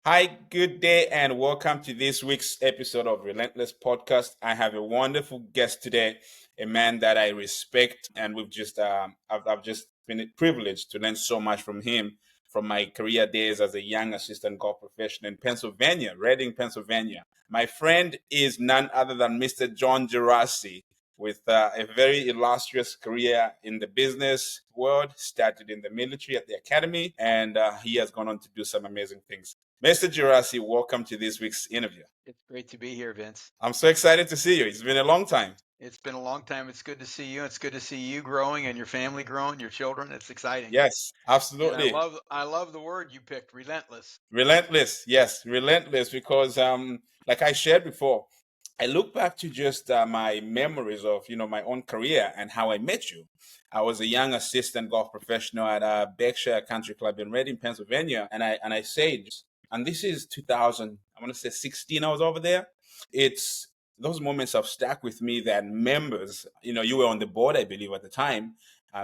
Hi, good day, and welcome to this week's episode of Relentless Podcast. I have a wonderful guest today, a man that I respect, and I've just been privileged to learn so much from him from my career days as a young assistant golf professional in Pennsylvania, Reading, Pennsylvania. My friend is none other than Mr. John Geraci, with a very illustrious career in the business world, started in the military at the academy, and he has gone on to do some amazing things. Mr. Geraci, welcome to this week's interview. It's great to be here, Vince. I'm so excited to see you. It's been a long time. It's been a long time. It's good to see you. It's good to see you growing and your family growing, your children. It's exciting. Yes, And I absolutely. love I love the word you picked, relentless. Relentless. Yes, relentless because like I shared before, I look back to just my memories of, my own career and how I met you. I was a young assistant golf professional at Berkshire Country Club in Reading, Pennsylvania, and I said, and this is 2000, I want to say 16. I was over there. It's those moments have stuck with me that members, you were on the board, I believe, at the time.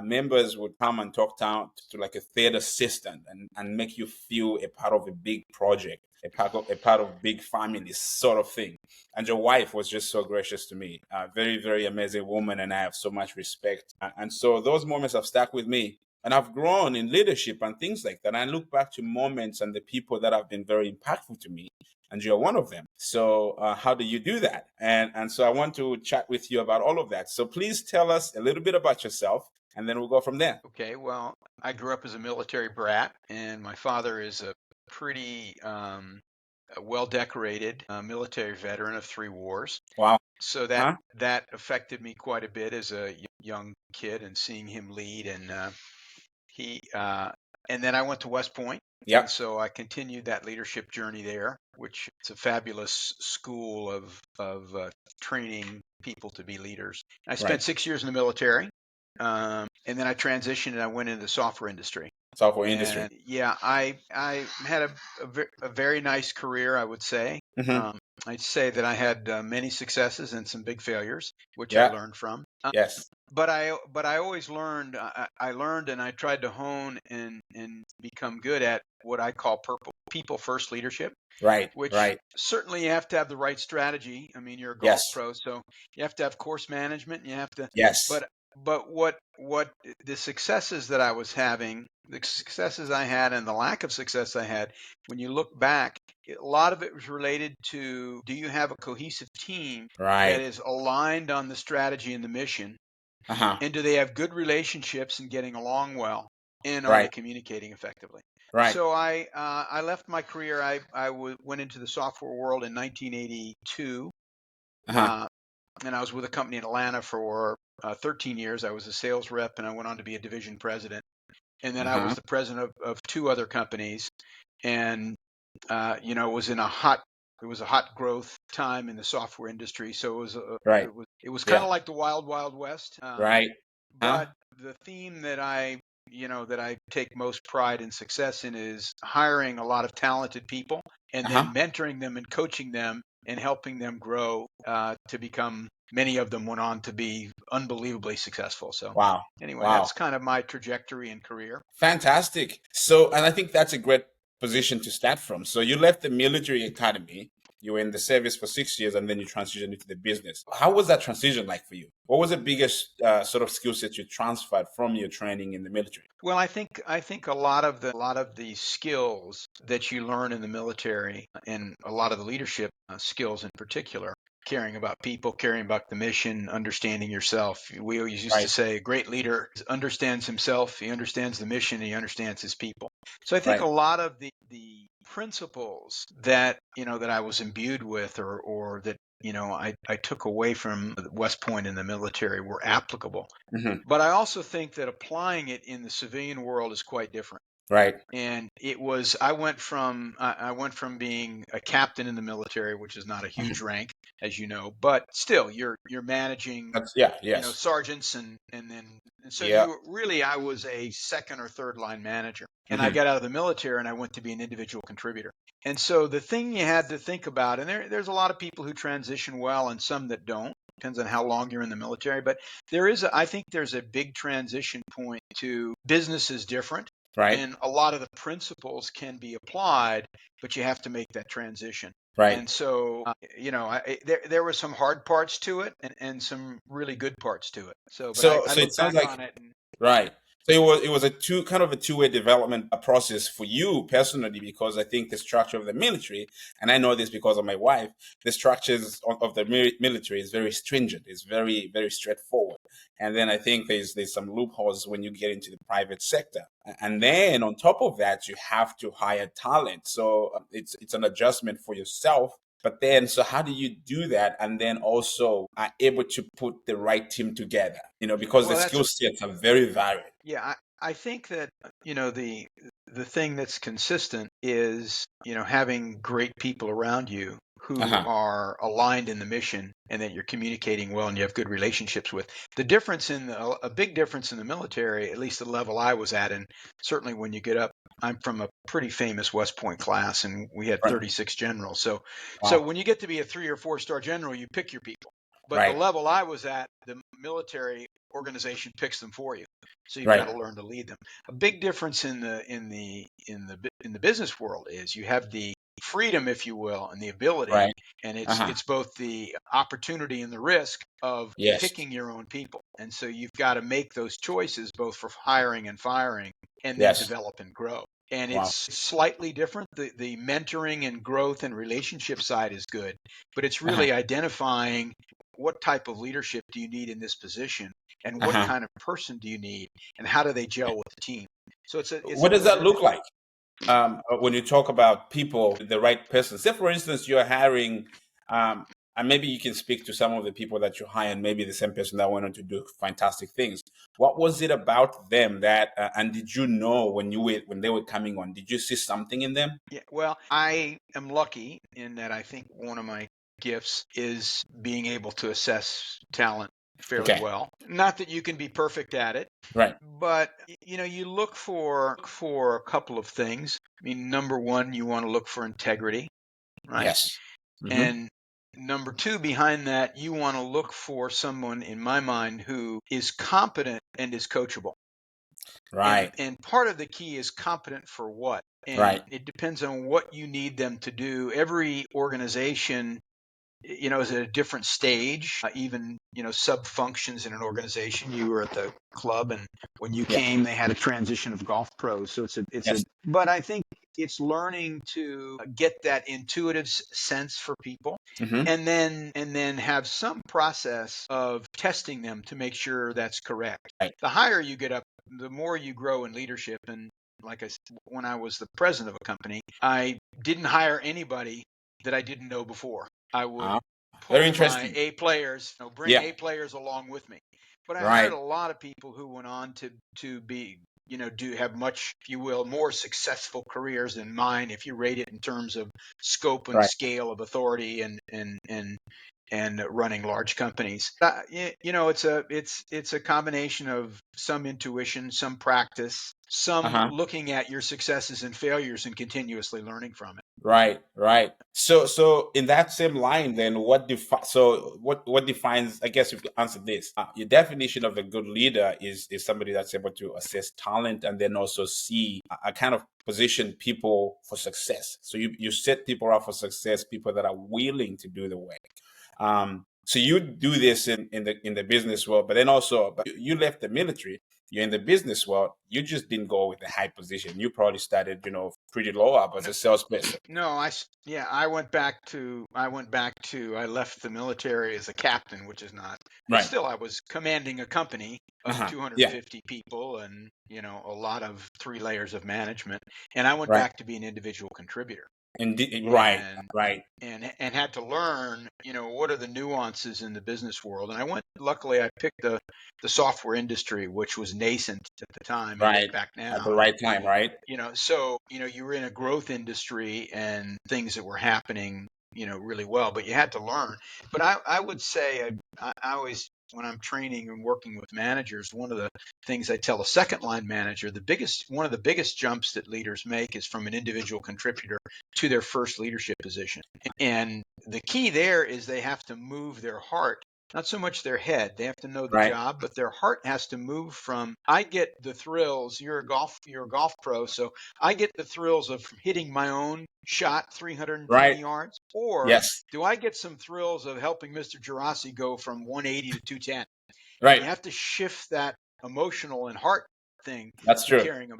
Members would come and talk down to like a third assistant and make you feel a part of a big project, a part of big family sort of thing. And your wife was just so gracious to me. Very, very amazing woman, and I have so much respect. And so those moments have stuck with me. And I've grown in leadership and things like that. I look back to moments and the people that have been very impactful to me, and you're one of them. So how do you do that? And so I want to chat with you about all of that. So please tell us a little bit about yourself, and then we'll go from there. Okay, well, I grew up as a military brat, and my father is a pretty well-decorated military veteran of 3 wars. Wow. So Huh? that affected me quite a bit as a young kid, and seeing him lead. And he and then I went to West Point, and Yep. so I continued that leadership journey there, which is a fabulous school of training people to be leaders. I spent Right. 6 years in the military, and then I transitioned and I went into the software industry. Software industry. And yeah, I had a very nice career, I would say. Hmm. I'd say that I had many successes and some big failures, which I Yeah. learned from. Yes. But I always learned. I learned, and I tried to hone and become good at what I call people first leadership, Right. which Right. certainly you have to have the right strategy. I mean, you're a golf Yes. pro, so you have to have course management. You have to, Yes. but what the successes that I was having, the successes I had, and the lack of success I had, when you look back, a lot of it was related to, do you have a cohesive team that Right. is aligned on the strategy and the mission? Uh-huh. And do they have good relationships and getting along well? And are they Right. communicating effectively? Right. So I left my career. Went into the software world in 1982, Uh-huh. uh, and I was with a company in Atlanta for 13 years. I was a sales rep, and I went on to be a division president. And then I was Uh-huh. the president of 2 other companies, and it was a hot growth time in the software industry. So Right. it was kind Yeah. of like the wild west. Right. Huh? But the theme that I take most pride and success in is hiring a lot of talented people and Uh-huh. then mentoring them and coaching them and helping them grow to become. Many of them went on to be unbelievably successful. So Wow. anyway, Wow. that's kind of my trajectory and career. Fantastic. So, and I think that's a great position to start from. So you left the military academy, you were in the service for 6 years, and then you transitioned into the business. How was that transition like for you? What was the biggest sort of skill set you transferred from your training in the military? Well, I think a lot of the skills that you learn in the military, and a lot of the leadership skills in particular, caring about people, caring about the mission, understanding yourself. We always used to Right. say a great leader understands himself, he understands the mission, he understands his people. So I think a Right. lot of the principles that I was imbued with, or that I took away from West Point in the military, were applicable. Hmm. But I also think that applying it in the civilian world is quite different. Right. And I went from being a captain in the military, which is not a huge Mhm. rank, as you know, but still you're managing, That's, yeah. Yes. sergeants, and so Yeah. I was a second or third line manager. And I Hmm. got out of the military and I went to be an individual contributor. And so the thing you had to think about, and there's a lot of people who transition well and some that don't. Depends on how long you're in the military, but I think there's a big transition point to business is different. Right. and a lot of the principles can be applied, but you have to make that transition. Right. And so, there were some hard parts to it, and some really good parts to it. So, but I So it look sounds back like on it, and right. So it was a two-way development process for you personally, because I think the structure of the military, and I know this because of my wife, the structures of the military is very stringent. It's very, very straightforward. And then I think there's some loopholes when you get into the private sector. And then on top of that, you have to hire talent. So it's an adjustment for yourself. But then, so how do you do that? And then also are able to put the right team together, because the well, skill sets are very varied. yeah, I think that, the thing that's consistent is, having great people around you who Uh-huh. are aligned in the mission and that you're communicating well and you have good relationships with. The difference a big difference in the military, at least the level I was at, and certainly when you get up, I'm from a pretty famous West Point class, and we had Right. 36 generals. So Wow. when you get to be a 3 or 4 star general, you pick your people. But the Right. level I was at, the military organization picks them for you. So you've got Right. to learn to lead them. A big difference in the business world is you have the freedom, if you will, and the ability, Right. and it's Uh-huh. it's both the opportunity and the risk of Yes. picking your own people. And so you've got to make those choices both for hiring and firing, and then Yes. develop and grow. And Wow. it's slightly different. The mentoring and growth and relationship side is good, but it's Uh-huh. really identifying what type of leadership do you need in this position, and what Uh-huh. kind of person do you need, and how do they gel with the team. So it's a What does little that look different. like? When you talk about people, the right person? Say, for instance, you're hiring, and maybe you can speak to some of the people that you hire, and maybe the same person that went on to do fantastic things. What was it about them that, and did you know when they were coming on? Did you see something in them? Yeah, well, I am lucky in that I think one of my gifts is being able to assess talent fairly Okay. well. Not that you can be perfect at it, Right. but you look for a couple of things. I mean, number one, you want to look for integrity, right? Yes. Mm-hmm. And number two, behind that, you want to look for someone, in my mind, who is competent and is coachable. And Right. and part of the key is competent for what? And Right. it depends on what you need them to do. Every organization, is at a different stage. Even, sub functions in an organization. You were at the club, and when you Yeah. came, they had a transition of golf pros. So Yes. but I think it's learning to get that intuitive sense for people, Mm-hmm. and then have some process of testing them to make sure that's correct. Right. The higher you get up, the more you grow in leadership. And like I said, when I was the president of a company, I didn't hire anybody that I didn't know before. I would Ah, very pull my interesting. A players, bring Yeah. A players along with me. But I hired Right. a lot of people who went on to be, do have much, if you will, more successful careers than mine, if you rate it in terms of scope and Right. scale of authority, and running large companies. It's a combination of some intuition, some practice, some Uh-huh. looking at your successes and failures and continuously learning from it. Right, right. So in that same line, then what defines? I guess you've answered this. Your definition of a good leader is somebody that's able to assess talent and then also see a kind of position people for success. So you set people up for success, people that are willing to do the work. So you do this in the business world, but then also, but you left the military. You're in the business world. You just didn't go with a high position. You probably started, pretty low up as No, a salesperson. no, yeah, I left the military as a captain, which is not, but Right. still I was commanding a company of Yeah. 250 people, and, a lot of 3 layers of management. And I went Right. back to be an individual contributor, Indeed. Right. and Right. and had to learn, what are the nuances in the business world. And luckily I picked the software industry, which was nascent at the time. You look Right. back At the now, and right time. Right. so you were in a growth industry and things that were happening, really well, but you had to learn. But I would say, I always, when I'm training and working with managers, one of the things I tell a second line manager, one of the biggest jumps that leaders make is from an individual contributor to their first leadership position. And the key there is they have to move their heart not so much their head. They have to know the Right. job, but their heart has to move from, I get the thrills. You're a golf pro, so I get the thrills of hitting my own shot 320 Right. yards, or Yes. do I get some thrills of helping Mr. Geraci go from 180 to 210? And Right. you have to shift that emotional and heart thing That's to true. caring.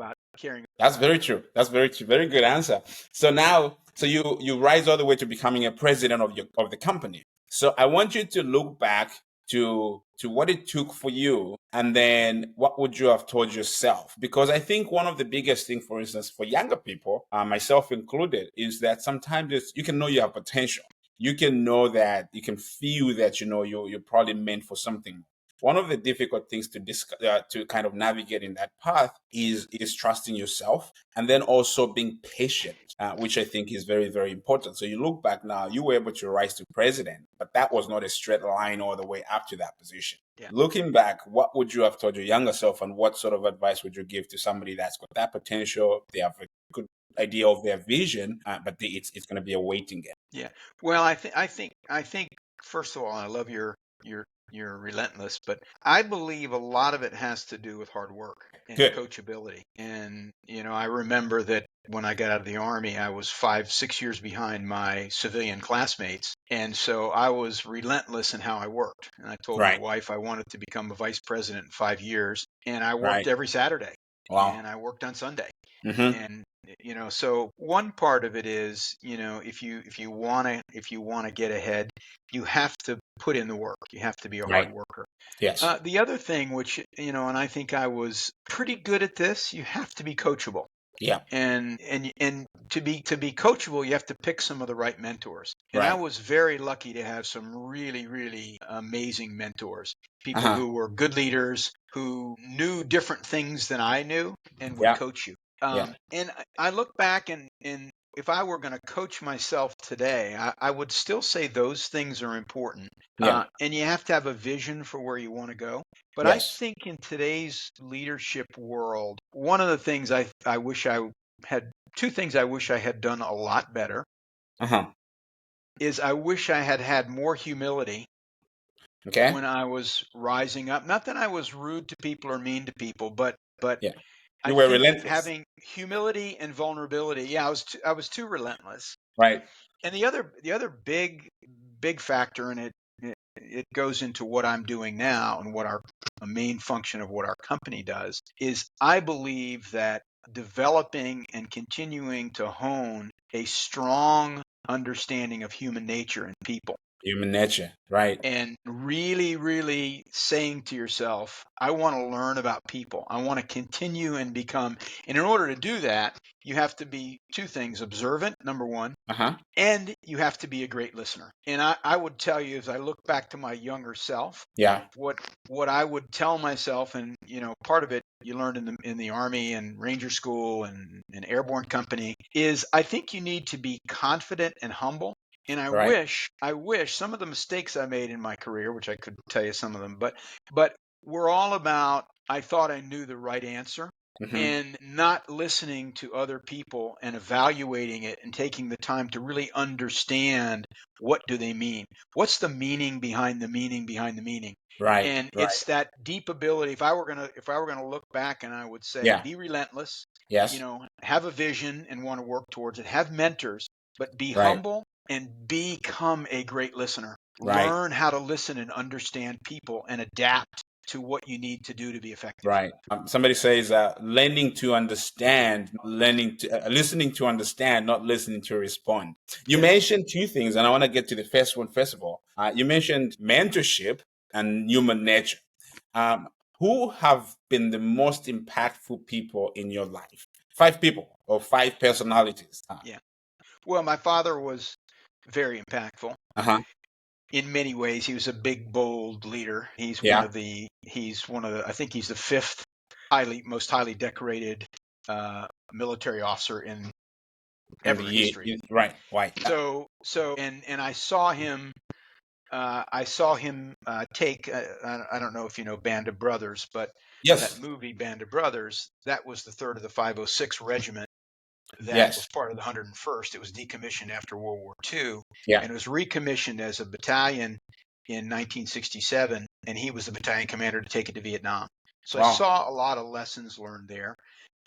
That's very true. That's very true. Very good answer. So now, so you rise all the way to becoming a president of the company. So I want you to look back to what it took for you, and then what would you have told yourself? Because I think one of the biggest thing, for instance, for younger people, myself included, is that sometimes you can know you have potential. You can know that you can feel that you're probably meant for something. One of the difficult things to kind of navigate in that path is trusting yourself, and then also being patient, which I think is very, very important. So you look back now, you were able to rise to president, but that was not a straight line all the way up to that position. Yeah. Looking back, what would you have told your younger self, and what sort of advice would you give to somebody that's got that potential? They have a good idea of their vision, but it's going to be a waiting game. Yeah. Well, I think first of all, I love your relentless, but I believe a lot of it has to do with hard work and Good. coachability. And I remember that when I got out of the Army, I was 5, 6 years behind my civilian classmates, and so I was relentless in how I worked. And I told my Right. wife I wanted to become a vice president in 5 years, and I worked Right. every Saturday, Wow. and I worked on Sunday. Mm-hmm. And so one part of it is, if you want to get ahead, you have to put in the work. You have to be a hard Right. worker. Yes. The other thing, which and I think I was pretty good at this, you have to be coachable. Yeah. And to be coachable, you have to pick some of the right mentors. And I Right. was very lucky to have some really, really amazing mentors, people Uh-huh. who were good leaders, who knew different things than I knew and would Yeah. coach you. Yeah. And I look back, and if I were going to coach myself today, I would still say those things are important. Yeah. And you have to have a vision for where you want to go. But I Yes. think in today's leadership world, one of the things I wish I had, two things I wish I had done a lot better, Uh-huh. is I wish I had had more humility Okay. when I was rising up. Not that I was rude to people or mean to people, but Yeah. I You were think relentless. having humility and vulnerability. Yeah, I was too relentless. Right. And the other big factor, and it goes into what I'm doing now and what a main function of what our company does, is I believe that developing and continuing to hone a strong understanding of human nature and people, Human nature. Right. and really, really saying to yourself, I want to learn about people. I want to continue and become. And in order to do that, you have to be two things: observant, number one, Uh-huh. and you have to be a great listener. And I would tell you, as I look back to my younger self, Yeah. what I would tell myself, and part of it you learned in the Army and Ranger School and Airborne Company, is I think you need to be confident and humble. And Right. I wish some of the mistakes I made in my career, which I could tell you some of them, but we're all about, I thought I knew the right answer, Mm-hmm. and not listening to other people and evaluating it and taking the time to really understand, what do they mean? What's the meaning behind the meaning behind the meaning? Right. And Right. it's that deep ability. If I were gonna look back, and I would say, Yeah. be relentless, Yes. have a vision and want to work towards it, have mentors, but be Right. humble and become a great listener. Right. Learn how to listen and understand people and adapt to what you need to do to be effective. Right. Somebody says learning to understand, listening to understand, not listening to respond. You Yes. mentioned two things, and I want to get to the first one first of all. You mentioned mentorship and human nature. Um, who have been the most impactful people in your life? Five people or five personalities. Yeah. Well, my father was very impactful. Uh-huh. In many ways, he was a big, bold leader. Yeah. I think he's the fifth most highly decorated military officer in In the ever in year. history. Right. Right. And I saw him. Take. I don't know if you know Band of Brothers, but that Yes. movie Band of Brothers, that was the third of the 506 Regiment that was Yes. part of the 101st. It was decommissioned after World War II, Yeah. and it was recommissioned as a battalion in 1967, and he was the battalion commander to take it to Vietnam. So I Wow. saw a lot of lessons learned there.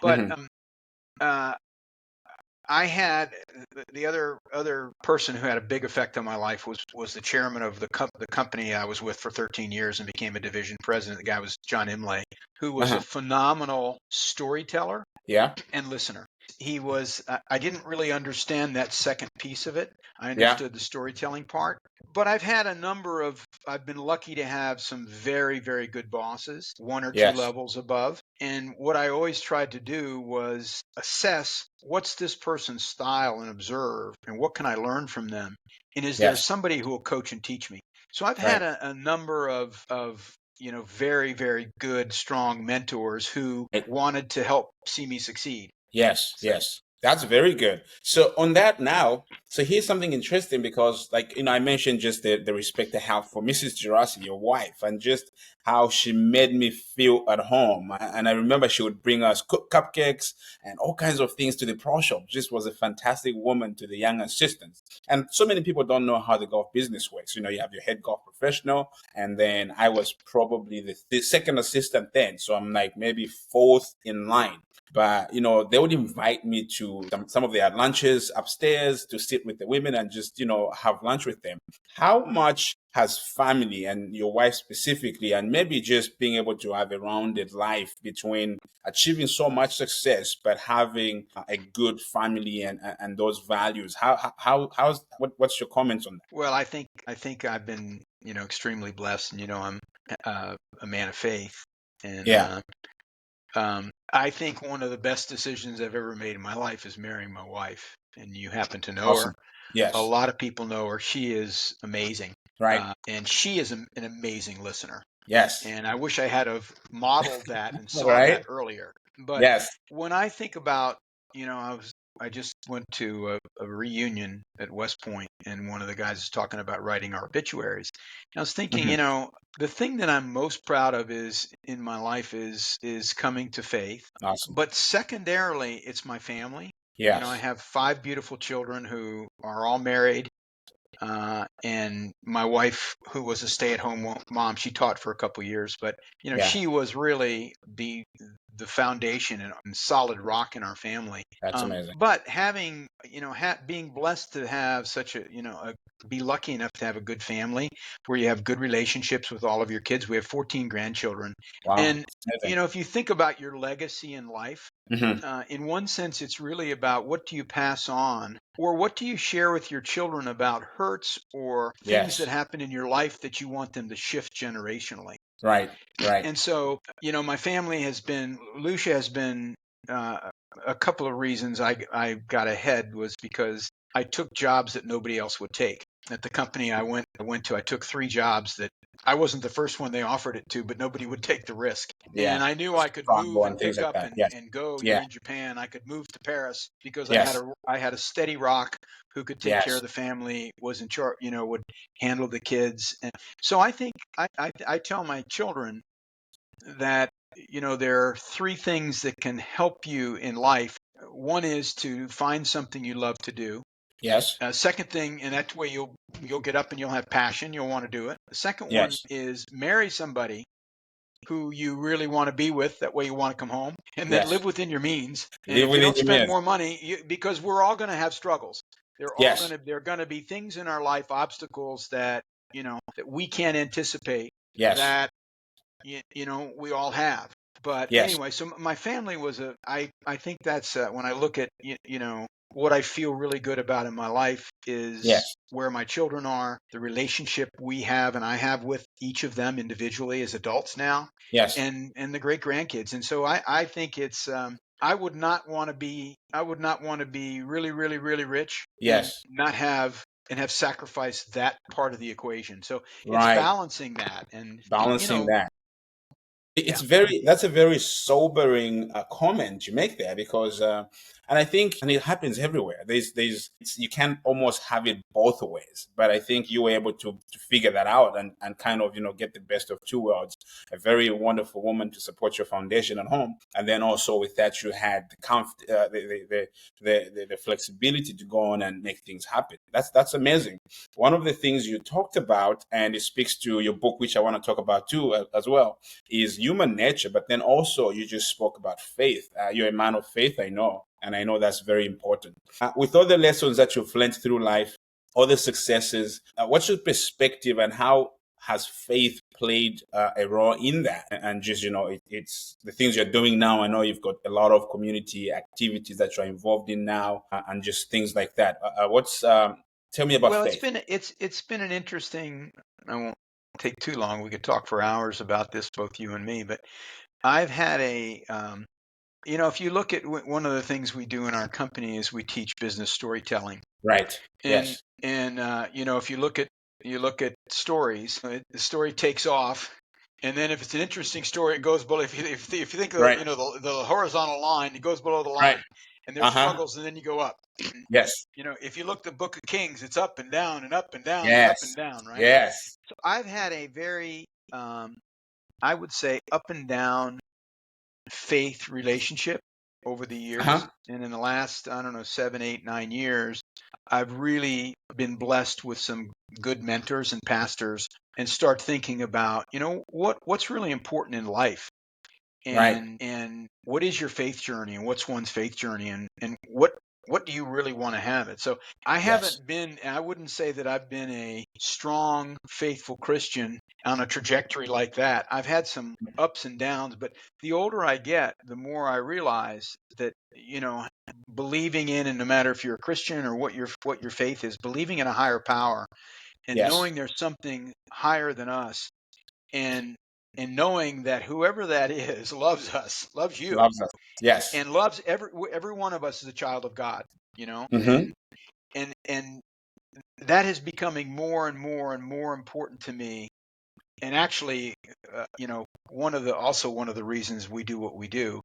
But Hmm. uh, I had the other person who had a big effect on my life was the chairman of the company I was with for 13 years and became a division president. The guy was John Imlay, who was a Uh-huh. phenomenal storyteller Yeah. and listener. He was, I didn't really understand that second piece of it. I Yeah. understood the storytelling part, but I've been lucky to have some very, very good bosses, one or two Yes. levels above. And what I always tried to do was assess what's this person's style and observe, and what can I learn from them? And is there Yes. somebody who will coach and teach me? So I've had Right. a number of very, very good, strong mentors who Right. wanted to help see me succeed. Yes, So, yes. That's very good. So on that now, so here's something interesting because like, I mentioned just the respect I have for Mrs. Geraci, your wife, and just how she made me feel at home. And I remember she would bring us cook cupcakes and all kinds of things to the pro shop. Just was a fantastic woman to the young assistants. And so many people don't know how the golf business works. You have your head golf professional, and then I was probably the second assistant then. So I'm like maybe fourth in line. But they would invite me to some of their lunches upstairs to sit with the women and just have lunch with them. How much has family and your wife specifically, and maybe just being able to have a rounded life between achieving so much success but having a good family and those values? What's your comments on that? well, I think I've been, extremely blessed, and I'm a man of faith, and Yeah. I think one of the best decisions I've ever made in my life is marrying my wife. And you happen to know her. Awesome. A Yes. lot of people know her. She is amazing, Right. and she is an amazing listener. Yes. And I wish I had have modeled that and saw Right. that earlier. But Yes. when I think about, I just went to a reunion at West Point, and one of the guys was talking about writing our obituaries. And I was thinking, Hmm. the thing that I'm most proud of is in my life is coming to faith. Awesome. But secondarily, it's my family. I Yes. have 5 beautiful children who are all married, and my wife, who was a stay-at-home mom, she taught for a couple years, but Yeah. she was really the foundation and solid rock in our family. That's amazing. But having, being blessed to have such be lucky enough to have a good family where you have good relationships with all of your kids. We have 14 grandchildren, Wow. and Amazing. if you think about your legacy in life, Hmm. in one sense, it's really about what do you pass on, or what do you share with your children about hurts or things that Yes. happen in your life that you want them to shift generationally. Right. Right. And so, my family Lucia has been, a couple of reasons I got ahead was because I took jobs that nobody else would take. At the company I went to, I took 3 jobs that I wasn't the first one they offered it to, but nobody would take the risk. And Yeah. I knew I could move Travel and and things pick like up that. and, Yes. and go. You're Yeah. in Japan. I could move to Paris because Yes. I had a steady rock who could take care of Yes. the family, was in charge, would handle the kids. And so I think I tell my children that there are 3 things that can help you in life. One is to find something you love to do. Yes. Second thing, and that way you'll get up and you'll have passion. You'll want to do it. The second one Yes. is marry somebody who you really want to be with. That way you want to come home, and then Yes. live within your means. And Live if you within don't your spend means. more money, because we're all going to have struggles. Yes. There are going to be things in our life, obstacles that that we can't anticipate, Yes. that we all have. But Yes. anyway, so my family was I think that's when I look at what I feel really good about in my life is Yes. where my children are, the relationship we have and I have with each of them individually as adults now, Yes. and the great grandkids. And so I think it's I would not want to be really, really, really rich and Yes. not have sacrificed that part of the equation. So it's Right. balancing that, and Balancing that. yeah. That's a very sobering comment you make there because And I think, and it happens everywhere. You can almost have it both ways. But I think you were able to figure that out and kind of, get the best of two worlds. A very wonderful woman to support your foundation at home. And then also with that, you had the flexibility to go on and make things happen. That's amazing. One of the things you talked about, and it speaks to your book, which I want to talk about too, as well, is human nature. But then also you just spoke about faith. You're a man of faith, I know. And I know that's very important. With all the lessons that you've learned through life, all the successes, what's your perspective and how has faith played a role in that? And just, it's the things you're doing now. I know you've got a lot of community activities that you're involved in now and just things like that. Tell me about Well, faith. it's been an interesting. I won't take too long. We could talk for hours about this, both you and me. But I've had if you look at one of the things we do in our company is we teach business storytelling. Right. And Yes. if you look at stories, the story takes off, and then if it's an interesting story, it goes below. If you think of Right. the horizontal line, it goes below the Right. line, and there's Uh-huh. struggles, and then you go up. Yes. If you look at the Book of Kings, it's up and down and up and down and up and Yes. down, right? Yes. So I've had a very, I would say, up and down faith relationship over the years. Uh-huh. And in the last, I don't know, 7, 8, 9 years, I've really been blessed with some good mentors and pastors and start thinking about, what's really important in life, Right. and what is your faith journey, and what's one's faith journey, and what do you really want to have it? So Yes. I wouldn't say that I've been a strong, faithful Christian on a trajectory like that. I've had some ups and downs, but the older I get, the more I realize that, believing in, and no matter if you're a Christian or what your faith is, believing in a higher power and Yes. knowing there's something higher than us, and knowing that whoever that is loves us, loves you, Loves us. Yes. and loves every one of us is a child of God, Mm-hmm. and that is becoming more and more and more important to me. And actually, one of the reasons we do what we do,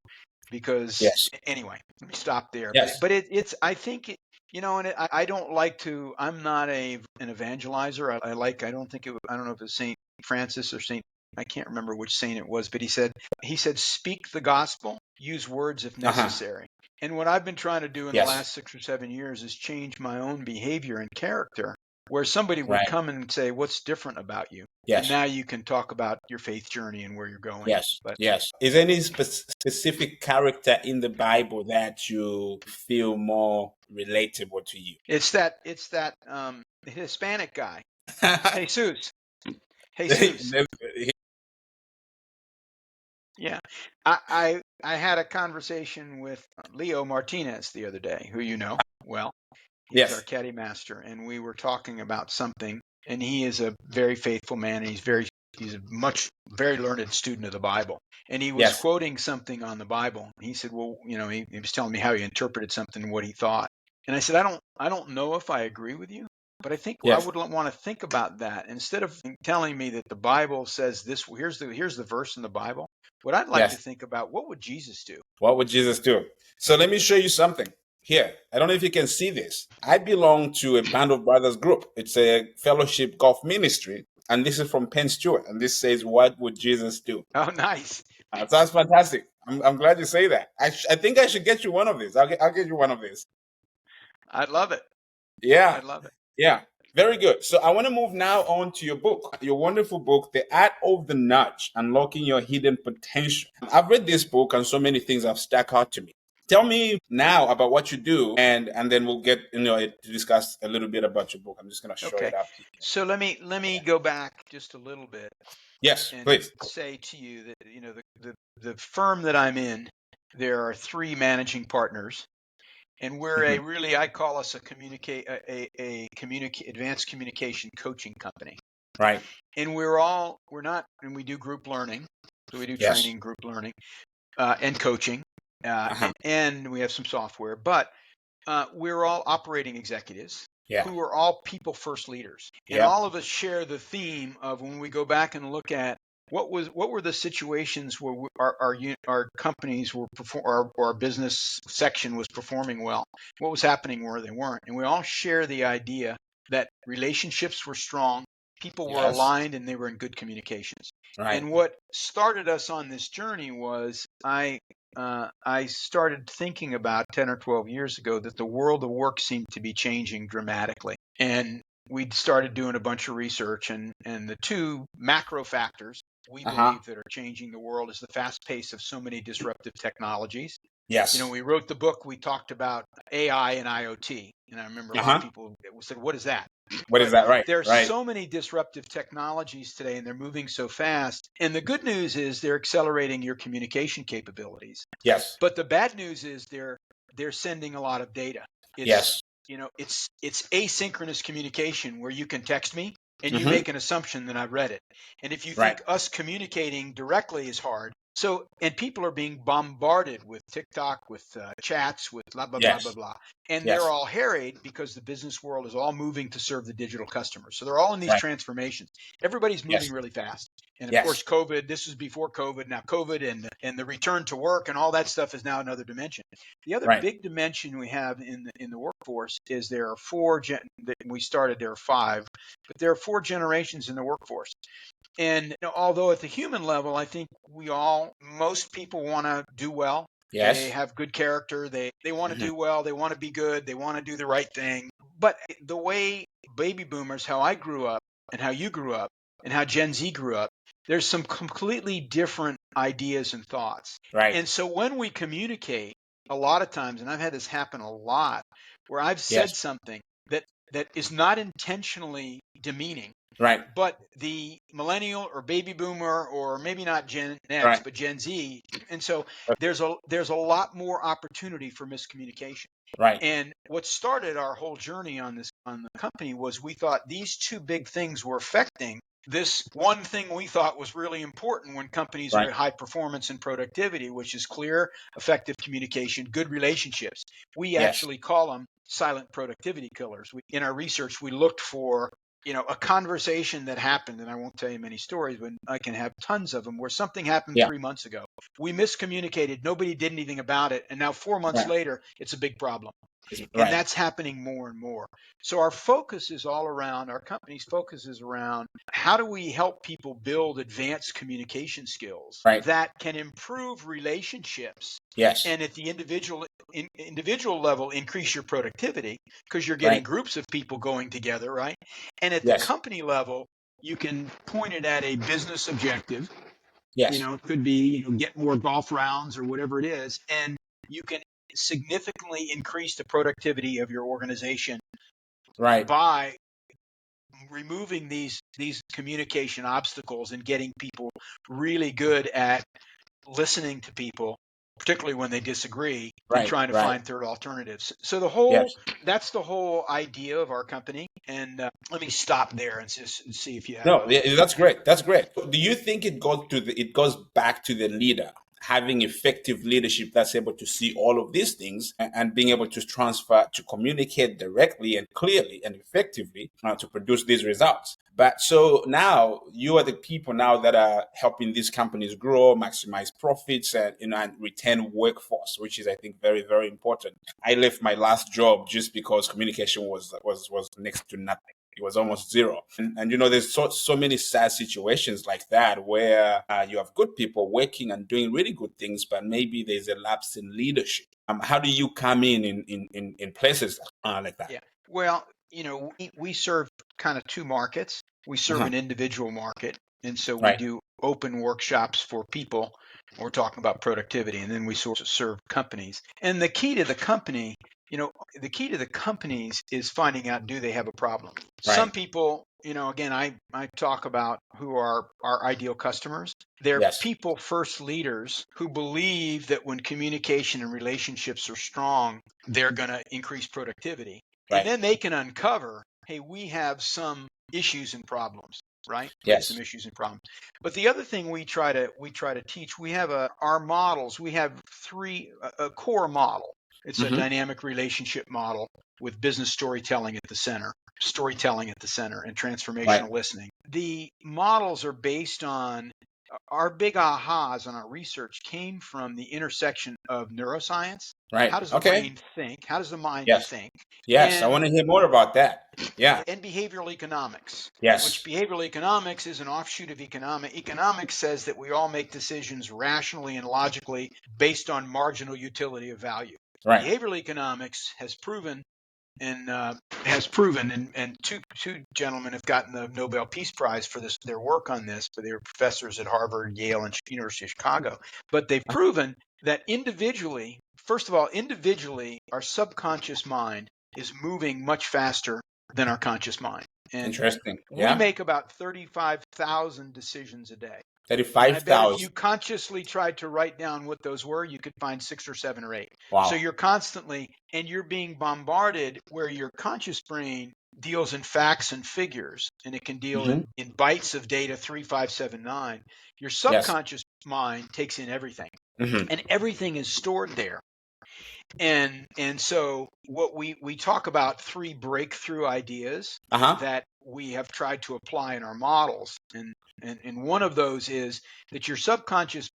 because Yes. anyway, let me stop there. Yes. It's I think I don't like to. I'm not an evangelizer. I don't think I don't know if it's Saint Francis or Saint. I can't remember which saint it was, but he said speak the gospel, use words if Uh-huh. necessary. And what I've been trying to do in the Yes. last 6 or 7 years is change my own behavior and character, where somebody would Right. come and say, "What's different about you?" And Yes. now you can talk about your faith journey and where you're going. Yes. But Yes. Is there any specific character in the Bible that you feel more relatable to you? it's that Hispanic guy, Jesus. Jesus. Yeah. I had a conversation with Leo Martinez the other day, who well. He's our Yes. caddy master, and we were talking about something. And he is a very faithful man, and he's a very learned student of the Bible. And he was Yes. quoting something on the Bible. He said, "Well, he was telling me how he interpreted something and what he thought." And I said, "I don't know if I agree with you, but I think I Yes. would want to think about that instead of telling me that the Bible says this. Here's the verse in the Bible. What I'd like to Yes. think about, what would Jesus do?" What would Jesus do? So let me show you something. Here, I don't know if you can see this. I belong to a Band of Brothers group. It's a fellowship golf ministry. And this is from Penn Stewart. And this says, "What would Jesus do?" Oh, nice. That's fantastic. I'm glad you say that. I think I should get you one of these. I'll get you one of these. I'd love it. Yeah. I'd love it. Yeah. Very good. So I want to move now on to your book, your wonderful book, The Art of the Nudge, Unlocking Your Hidden Potential. I've read this book and so many things have stuck out to me. Tell me now about what you do, and then we'll get to discuss a little bit about your book. I'm just going to show Okay. it up here. So let me go back just a little bit Yes, and please. say to you that the firm that I'm in, there are 3 managing partners, and we're Hmm. I call us advanced communication coaching company. Right. And we do group learning. So we do Yes. training, group learning, and coaching, Uh-huh. and we have some software, but we're all operating executives Yeah. who are all people first leaders. And Yep. all of us share the theme of, when we go back and look at what were the situations where our companies were or our business section was performing well? What was happening where they weren't? And we all share the idea that relationships were strong, people were Yes. aligned, and they were in good communications. Right. And what started us on this journey was I started thinking about 10 or 12 years ago that the world of work seemed to be changing dramatically. And we started doing a bunch of research, and the two macro factors we Uh-huh. believe that are changing the world is the fast pace of so many disruptive technologies. Yes. We wrote the book, we talked about AI and IoT. And I remember a lot of Uh-huh. people said, what is that? What is But that? Right. there are Right. so many disruptive technologies today, and they're moving so fast. And the good news is they're accelerating your communication capabilities. Yes. But the bad news is they're sending a lot of data. It's Yes. it's asynchronous communication where you can text me and you Mm-hmm. make an assumption that I read it. And if you Right. think us communicating directly is hard, and people are being bombarded with TikTok, with chats, with blah, blah, blah, blah, Yes. blah. And they're Yes. all harried because the business world is all moving to serve the digital customer. So they're all in these Right. transformations. Everybody's moving Yes. really fast. And of Yes. course, COVID, this was before COVID. Now COVID and the return to work and all that stuff is now another dimension. The other Right. big dimension we have in the workforce is there are four we started, there are five, but there are four generations in the workforce. And although at the human level, I think most people want to do well. They Yes. have good character. They want to Mm-hmm. do well. They want to be good. They want to do the right thing. But the way baby boomers, how I grew up and how you grew up and how Gen Z grew up, there's some completely different ideas and thoughts. Right. And so when we communicate, a lot of times, and I've had this happen a lot, where I've Yes. said something that is not intentionally demeaning, Right. but the millennial or baby boomer, or maybe not Gen X, Right. but Gen Z, and so there's a lot more opportunity for miscommunication. Right. And what started our whole journey on the company was we thought these two big things were affecting this one thing we thought was really important when companies are Right. at high performance and productivity, which is clear, effective communication, good relationships. We Yes. actually call them silent productivity killers. In our research, we looked for a conversation that happened, and I won't tell you many stories, but I can have tons of them, where something happened Yeah. 3 months ago. We miscommunicated. Nobody did anything about it. And now 4 months Right. later, it's a big problem. And Right. that's happening more and more. So our company's focus is around how do we help people build advanced communication skills Right. that can improve relationships, Yes. and at the individual level increase your productivity because you're getting Right. groups of people going together, right? And at the Yes. company level, you can point it at a business objective. Yes. It could be, get more golf rounds or whatever it is, and you can significantly increase the productivity of your organization Right. by removing these communication obstacles and getting people really good at listening to people, particularly when they disagree, and Right. trying to Right. find third alternatives. So Yes. that's the whole idea of our company. And let me stop there and just see if you have No, that's great. That's great. Do you think it goes back to the leader having effective leadership that's able to see all of these things and being able to transfer, to communicate directly and clearly and effectively to produce these results? But so now you are the people now that are helping these companies grow, maximize profits, and retain workforce, which is, I think, very, very important. I left my last job just because communication was next to nothing. It was almost zero. And there's so many sad situations like that where you have good people working and doing really good things, but maybe there's a lapse in leadership. How do you come in places like that? Yeah. Well, we serve kind of two markets. We serve Uh-huh. an individual market, and so we Right. do open workshops for people. We're talking about productivity, and then we sort of serve companies. And the key to the companies is finding out, do they have a problem? Some Right. people, again, I talk about who are our ideal customers. They're Yes. people first leaders who believe that when communication and relationships are strong, they're going to increase productivity. And Right. then they can uncover, hey, we have some issues and problems, right? We have some Yes. issues and problems. But the other thing we try to teach, we have our models. We have a core model. It's a Mm-hmm. dynamic relationship model with business storytelling at the center, and Right. transformational listening. The models are based on our big ahas on our research came from the intersection of neuroscience. Right. How does the Okay. brain think? How does the mind Yes. think? Yes. I And want to hear more about that. Yeah. and behavioral economics, which Yes. behavioral economics is an offshoot of economics. Economics says that we all make decisions rationally and logically based on marginal utility of value. Right. Behavioral economics has proven and and two gentlemen have gotten the Nobel Peace Prize for their work on this, but they were professors at Harvard, Yale, and University of Chicago. But they've proven that first of all, individually, our subconscious mind is moving much faster than our conscious mind. And Interesting. we Yeah. make about 35,000 decisions a day. And I bet if 35,000. you consciously tried to write down what those were, you could find 6 or 7 or 8. So Wow. you're constantly, and you're being bombarded where your conscious brain deals in facts and figures, and it can deal Hmm. in bytes of data 3, 5, 7, 9. Your Yes. subconscious mind takes in everything, Hmm. and everything is stored there. And so what we talk about 3 breakthrough ideas Uh-huh. that we have tried to apply in our models. And one of those is that your subconscious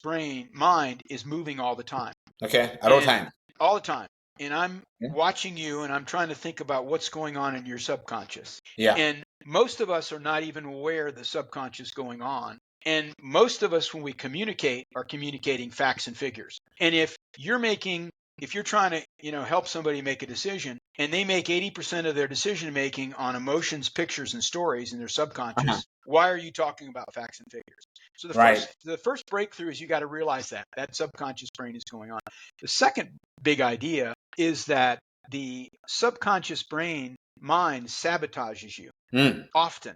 mind is moving all the time. Okay. At all And time. all the time. And I'm Yeah. watching you and I'm trying to think about what's going on in your subconscious. Yeah. And most of us are not even aware of the subconscious going on. And most of us, when we communicate, are communicating facts and figures. And if you're trying to, help somebody make a decision and they make 80% of their decision making on emotions, pictures, and stories in their Uh-huh. subconscious, why are you talking about facts and figures? So Right. the first breakthrough is you got to realize that subconscious brain is going on. The second big idea is that the subconscious mind sabotages you Mm. often.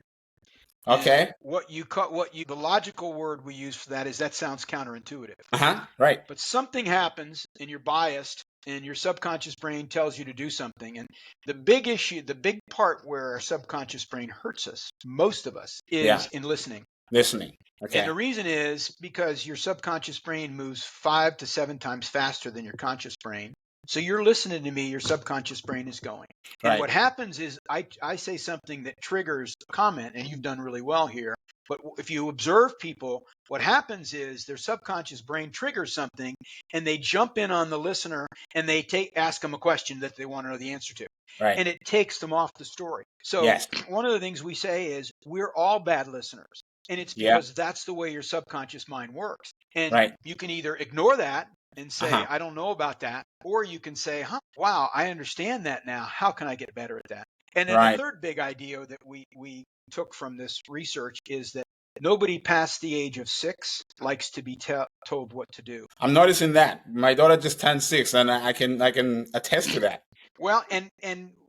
And Okay. the logical word we use for that is that sounds counterintuitive. Uh-huh. Right. But something happens and you're biased and your subconscious brain tells you to do something. And the big part where our subconscious brain hurts us, most of us, Yeah. is in listening. Listening. And the Okay. reason is because your subconscious brain moves 5 to 7 times faster than your conscious brain. So you're listening to me, your subconscious brain is going. And Right. what happens is I say something that triggers a comment, and you've done really well here. But if you observe people, what happens is their subconscious brain triggers something, and they jump in on the listener, and they ask them a question that they want to know the answer to. Right. And it takes them off the story. So Yes. one of the things we say is we're all bad listeners. And it's Yeah. because that's the way your subconscious mind works. And Right. you can either ignore that and say, Uh-huh. I don't know about that. Or you can say, wow, I understand that now. How can I get better at that? And then the Right. third big idea that we took from this research is that nobody past the age of 6 likes to be told what to do. I'm noticing that. My daughter just turned 6 and I can attest to that. Well, and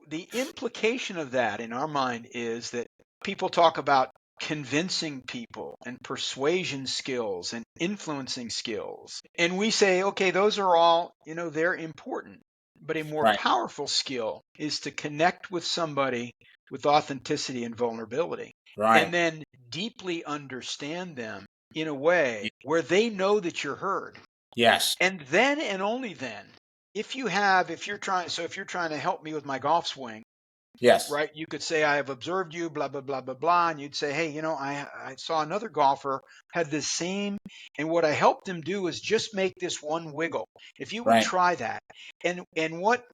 the implication of that in our mind is that people talk about convincing people and persuasion skills and influencing skills. And we say, okay, those are all, they're important. But a more Right. powerful skill is to connect with somebody with authenticity and vulnerability, and Right. then deeply understand them in a way where they know that you're heard. Yes. And then and only then, if you're trying to help me with my golf swing, Yes. right? You could say, I have observed you, blah, blah, blah, blah, blah. And you'd say, hey, I saw another golfer had this same, and what I helped him do is just make this one wiggle. If you would Right. try that, and what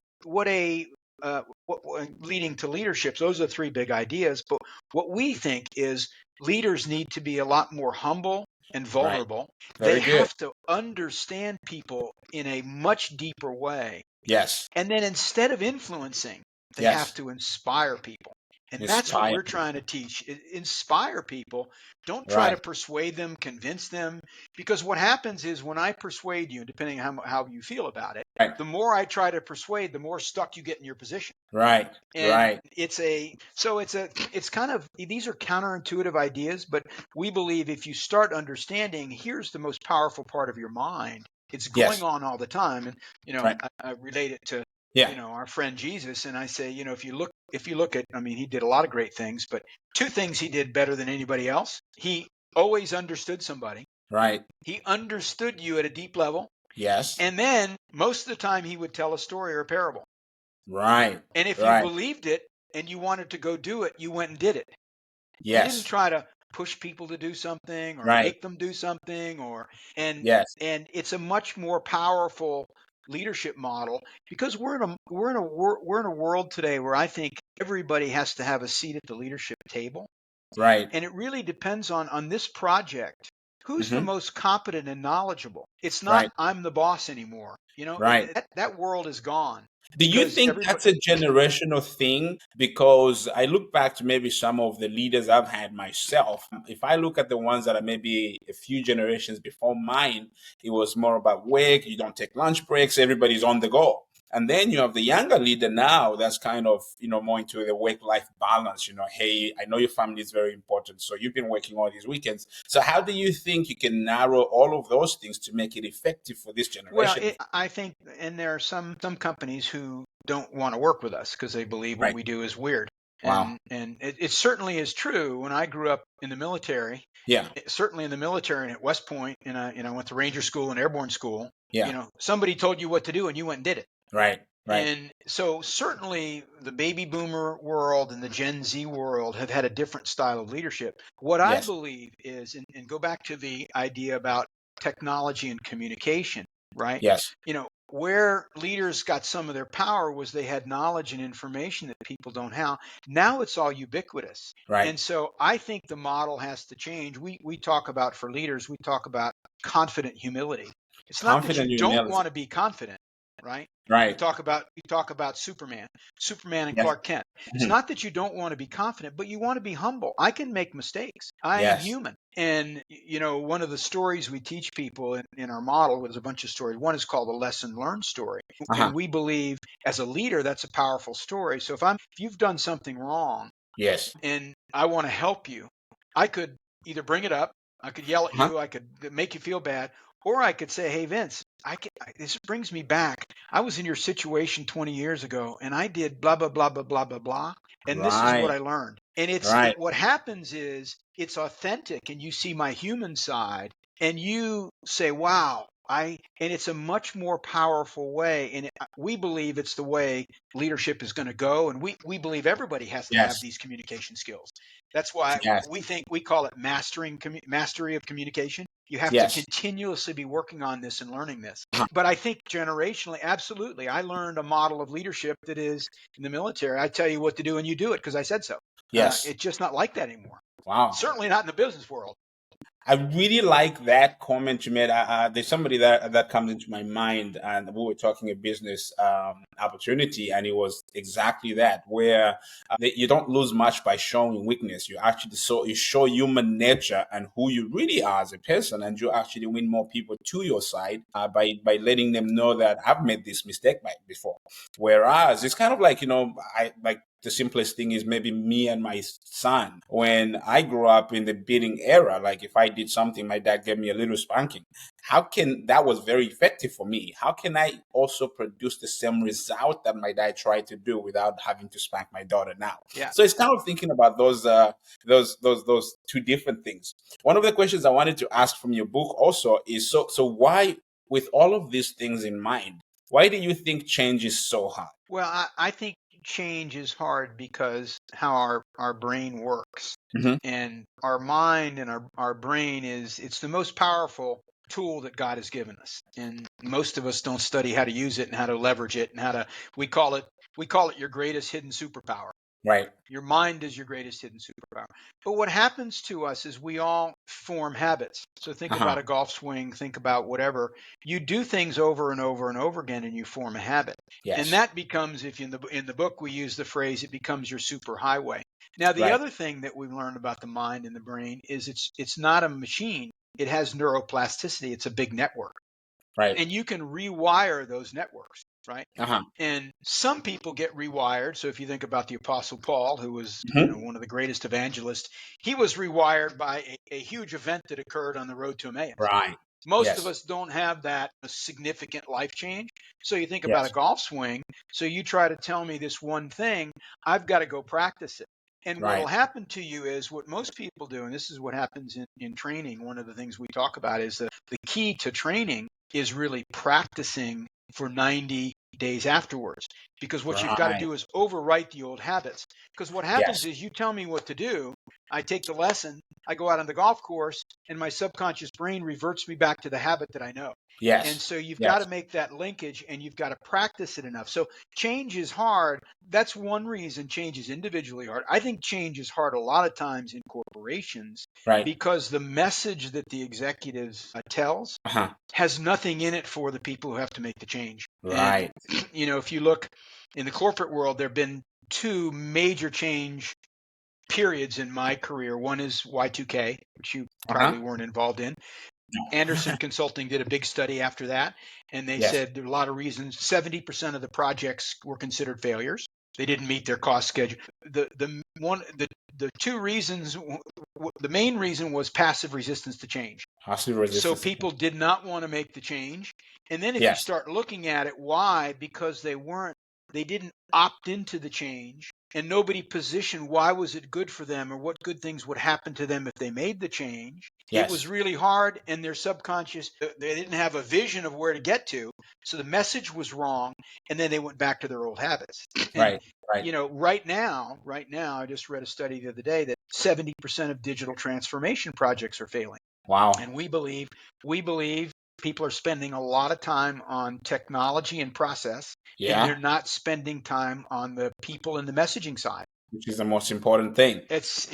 leading to leaderships, those are 3 big ideas. But what we think is leaders need to be a lot more humble and Right. vulnerable. They Very good. have to understand people in a much deeper way. Yes. And then instead of influencing, they have Yes. to inspire people. And that's what Inspire. we're trying to teach. Inspire people. Don't try to Right. persuade them, convince them. Because what happens is when I persuade you, depending on how you feel about it, Right. the more I try to persuade, the more stuck you get in your position. Right. And Right. it's kind of, these are counterintuitive ideas, but we believe if you start understanding, here's the most powerful part of your mind. It's going Yes. on all the time. And, Right. I relate it to, Yeah. our friend Jesus. And I say, if you look at, he did a lot of great things, but 2 things he did better than anybody else. He always understood somebody. Right. He understood you at a deep level. Yes. And then most of the time he would tell a story or a parable. Right. And if you Right. believed it and you wanted to go do it, you went and did it. You didn't Yes. try to push people to do something or Right. make them do something, and Yes. and it's a much more powerful leadership model because we're in a world today where I think everybody has to have a seat at the leadership table. Right. And it really depends on this project. Who's the Hmm. most competent and knowledgeable? It's not Right. I'm the boss anymore. Right. That world is gone Do you because think everybody. that's a generational thing? Because I look back to maybe some of the leaders I've had myself. If I look at the ones that are maybe a few generations before mine, it was more about work. You don't take lunch breaks. Everybody's on the go. And then you have the younger leader now that's kind of, more into the work-life balance. Hey, I know your family is very important. So you've been working all these weekends. So how do you think you can narrow all of those things to make it effective for this Well, generation? I think, and there are some companies who don't want to work with us because they believe what Right. we do is weird. Wow. And it certainly is true. When I grew up in the military, Yeah. certainly in the military and at West Point, and I went to Ranger School and Airborne School. Yeah. Somebody told you what to do and you went and did it. Right. Right. And so certainly the baby boomer world and the Gen Z world have had a different style of leadership. What I Yes. believe is, and go back to the idea about technology and communication, right? Yes. Where leaders got some of their power was they had knowledge and information that people don't have. Now it's all ubiquitous. Right. And so I think the model has to change. We talk about, for leaders, we talk about confident humility. It's not that you Confident don't humility. want to be confident, right? Right. We talk about Superman and Yes. Clark Kent. It's Mhm. not that you don't want to be confident, but you want to be humble. I can make mistakes. I am Yes. human. And one of the stories we teach people in our model, there's a bunch of stories. One is called the lesson learned story. Uh-huh. And we believe as a leader, that's a powerful story. So if you've done something wrong Yes. and I want to help you, I could either bring it up, I could yell at Uh-huh. you, I could make you feel bad, or I could say, "Hey, Vince, this brings me back. I was in your situation 20 years ago, and I did blah blah blah blah blah blah blah, and this is what Right. I learned." And Right. what happens is it's authentic, and you see my human side, and you say, "Wow." And it's a much more powerful way, and we believe it's the way leadership is going to go, and we believe everybody has to have Yes. these communication skills. That's why Yes. we call it mastery of communication. You have to Yes. continuously be working on this and learning this. Uh-huh. But I think generationally, absolutely, I learned a model of leadership that is in the military. I tell you what to do and you do it because I said so. Yes. It's just not like that anymore. Wow. Certainly not in the business world. I really like that comment you made. There's somebody that comes into my mind, and we were talking a business opportunity, and it was exactly that, where you don't lose much by showing weakness. You show human nature and who you really are as a person, and you actually win more people to your side by letting them know that I've made this mistake before. Whereas it's kind of like I like. The simplest thing is maybe me and my son. When I grew up in the beating era, like if I did something, my dad gave me a little spanking. That was very effective for me. How can I also produce the same result that my dad tried to do without having to spank my daughter now? Yeah. So it's kind of thinking about those two different things. One of the questions I wanted to ask from your book also is so why, with all of these things in mind, why do you think change is so hard? Well, I think change is hard because how our brain works. Hmm. And our mind and our brain it's the most powerful tool that God has given us. And most of us don't study how to use it and how to leverage it and we call it your greatest hidden superpower. Right. Your mind is your greatest hidden superpower. But what happens to us is we all form habits. So think Uh-huh. about a golf swing, think about whatever. You do things over and over and over again and you form a habit. And Yes. that becomes, if in the book we use the phrase, it becomes your super highway. Now the Right. other thing that we've learned about the mind and the brain is it's not a machine. It has neuroplasticity. It's a big network. Right. And you can rewire those networks, right? Uh-huh. And some people get rewired. So if you think about the Apostle Paul, who was Hmm. one of the greatest evangelists, he was rewired by a huge event that occurred on the road to Emmaus. Right. Most of Yes. us don't have that significant life change. So you think about a Yes. golf swing. So you try to tell me this one thing, I've got to go practice it. And what will Right. happen to you is what most people do, and this is what happens in training. One of the things we talk about is the key to training is really practicing for 90, days afterwards, because what you've got to Right. do is overwrite the old habits. Because what happens Yes. is you tell me what to do, I take the lesson, I go out on the golf course, and my subconscious brain reverts me back to the habit that I know. And Yes. so you've got to Yes. make that linkage, and you've got to practice it enough. So change is hard. That's one reason change is individually hard. I think change is hard a lot of times in corporations Right. because the message that the executives tells Uh-huh. has nothing in it for the people who have to make the change. And, Right. if you look in the corporate world, there have been two major change periods in my career. One is Y2K, which you Uh-huh. probably weren't involved in. No. Anderson Consulting did a big study after that, and they Yes. said there are a lot of reasons. 70% of the projects were considered failures. They didn't meet their cost schedule. The two reasons, the main reason was passive resistance to change. Hostile So resistance. people did not want to make the change. And then if you Yes. start looking at it, why? Because they didn't opt into the change, and nobody positioned why was it good for them or what good things would happen to them if they made the change. It was Yes. really hard, and their subconscious, they didn't have a vision of where to get to. So the message was wrong, and then they went back to their old habits. And Right. Right. right now, I just read a study the other day that 70% of digital transformation projects are failing. Wow. And we believe people are spending a lot of time on technology and process, and they're Yeah. not spending time on the people and the messaging side. Which is the most important thing. It's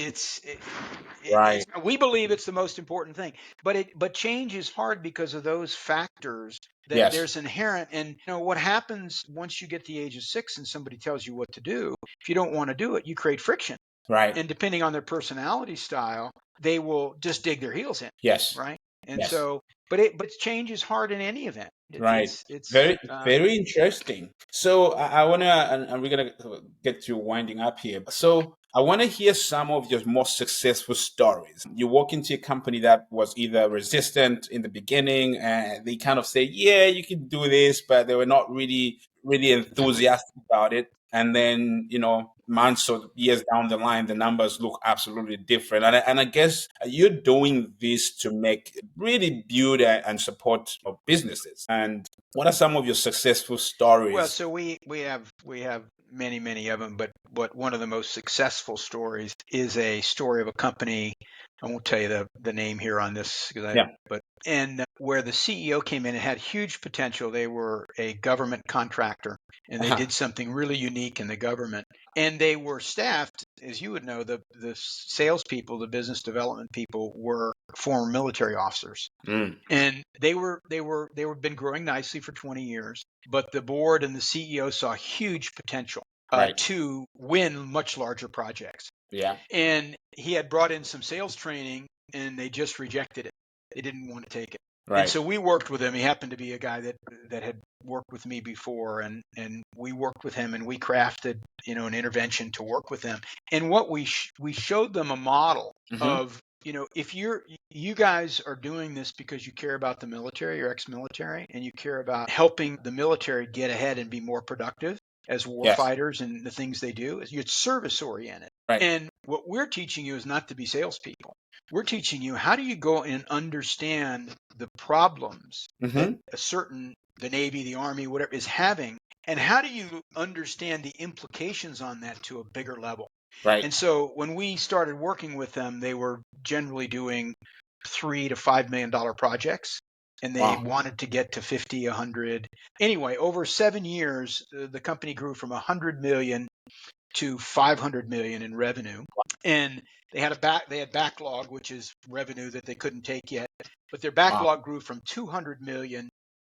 Right. we believe it's the most important thing, but change is hard because of those factors that Yes. there's inherent. And what happens once you get the age of 6 and somebody tells you what to do, if you don't want to do it, you create friction. Right. And depending on their personality style, they will just dig their heels in, Yes. right? And Yes. so, but change is hard in any event. Right. It's Very, very interesting. So I wanna, and we're gonna get to winding up here. So I wanna hear some of your most successful stories. You walk into a company that was either resistant in the beginning, and they kind of say, "Yeah, you can do this," but they were not really, really enthusiastic about it. And then, months or years down the line, the numbers look absolutely different. And I guess you're doing this to really build and support businesses. And what are some of your successful Well, stories? so we have many of them, but one of the most successful stories is a story of a company. I won't tell you the name here on this Yeah. and where the CEO came in and had huge potential. They were a government contractor, and they Uh-huh. did something really unique in the government. And they were staffed, as you would know, the salespeople, the business development people were former military officers. Mm. And they were been growing nicely for 20 years, but the board and the CEO saw huge potential Right. to win much larger projects. Yeah. And he had brought in some sales training, and they just rejected it. They didn't want to take it. And Right. so we worked with him. He happened to be a guy that had worked with me before, and we worked with him, and we crafted an intervention to work with them. And what we showed them a model Mm-hmm. of, if you guys are doing this because you care about the military or ex-military, and you care about helping the military get ahead and be more productive as Yes. warfighters and the things they do, it's service oriented. Right. And what we're teaching you is not to be salespeople. We're teaching you how do you go and understand the problems that Mm-hmm. the Navy, the Army, whatever is having, and how do you understand the implications on that to a bigger level. Right. And so when we started working with them, they were generally doing $3 to $5 million projects, and they Wow. wanted to get to 50, 100. Anyway, over 7 years, the company grew from 100 million to 500 million in revenue, and they had backlog, which is revenue that they couldn't take yet, but their Wow. backlog grew from 200 million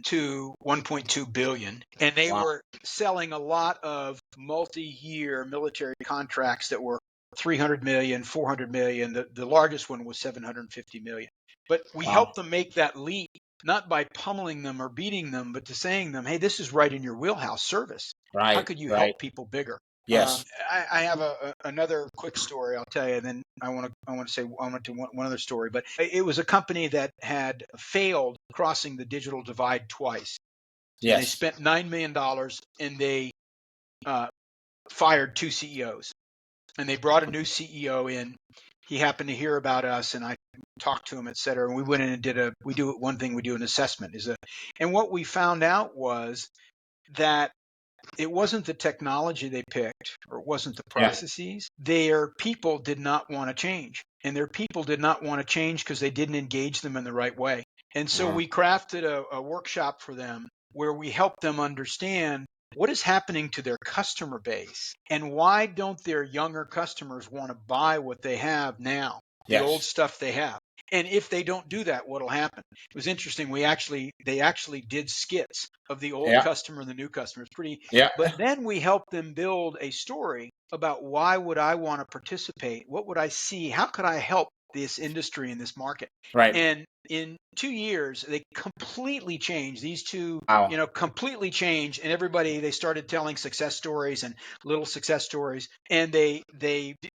to 1.2 billion, and they Wow. were selling a lot of multi-year military contracts that were 300 million, 400 million. The largest one was 750 million. But we Wow. helped them make that leap, not by pummeling them or beating them, but to saying them, hey, this is right in your wheelhouse service. How Right. could you Right. help people bigger? Yes. I have another quick story I'll tell you. And then I want to say I want to one other story, but it was a company that had failed crossing the digital divide twice, and they Yes. spent $9 million, and they fired two CEOs, and they brought a new CEO in. He happened to hear about us, and I talked to him, et cetera. And we went in and we do an assessment. And what we found out was that it wasn't the technology they picked, or it wasn't the Yeah. processes. Their people did not want to change. And their people did not want to change because they didn't engage them in the right way. And so Wow. we crafted a workshop for them where we helped them understand what is happening to their customer base and why don't their younger customers want to buy what they have now, the old Yes. stuff they have. And if they don't do that, what'll happen? It was interesting. They actually did skits of the old Yeah. customer and the new customer. It's pretty. Yeah. But then we helped them build a story about why would I want to participate? What would I see? How could I help this industry and this market? Right. And in 2 years, they completely changed. These two, Wow. completely changed. And they started telling success stories and little success stories. And they